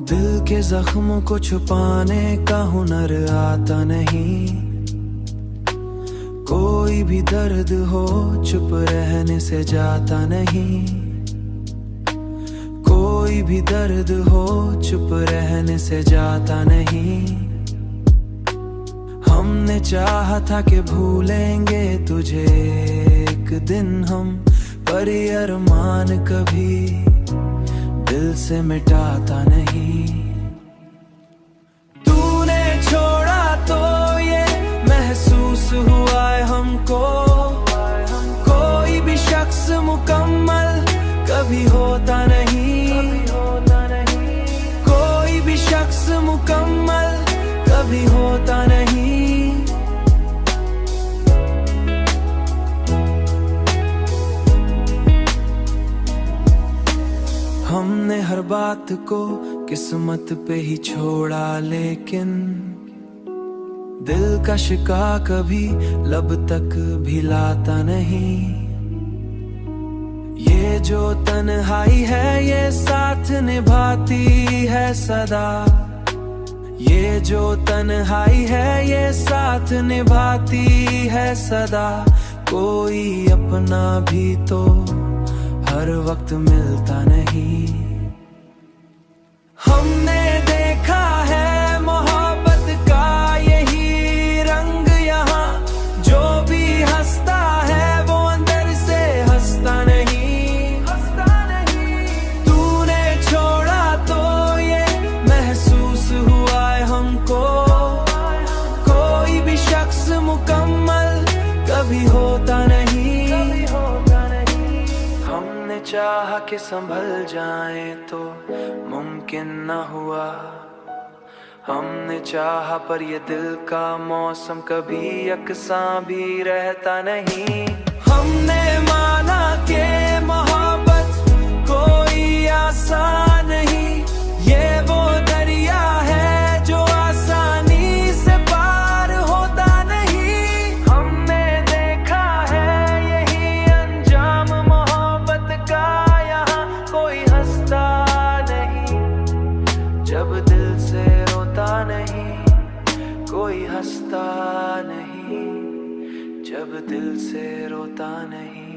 दिल के जख्म को छुपाने का हुनर आता नहीं। कोई भी दर्द हो चुप रहने से जाता नहीं। कोई भी दर्द हो चुप रहने से जाता नहीं। हमने चाहा था कि भूलेंगे तुझे एक दिन हम, पर ये अरमान कभी दिल से मिटाता नहीं। तूने छोड़ा तो ये महसूस हुआ है हमको, कोई भी शख्स मुकम्मल कभी होता नहीं। कोई भी शख्स मुकम्मल कभी होता नहीं। हमने हर बात को किस्मत पे ही छोड़ा, लेकिन दिल का शिका कभी लब तक भी लाता नहीं। ये जो तन्हाई है ये साथ निभाती है सदा। ये जो तन्हाई है ये साथ निभाती है सदा। कोई अपना भी तो हर वक्त मिलता नहीं। हमने देखा है मोहब्बत का यही रंग यहाँ, जो भी हंसता है वो अंदर से हंसता नहीं। तूने छोड़ा तो ये महसूस हुआ है हमको, कोई भी शख्स मुकम्मल कभी होता नहीं। हमने चाहा कि संभल जाए तो मुमकिन न हुआ। हमने चाहा पर ये दिल का मौसम कभी यकसां भी रहता नहीं। हमने माना कि मोहब्बत कोई आसान नहीं, ये वो दरिया है जो आसानी से पार होता नहीं। हमने देखा है यही अंजाम मोहब्बत का, यहाँ कोई हंसता नहीं जब दिल से रोता नहीं। कोई हंसता नहीं जब दिल से रोता नहीं।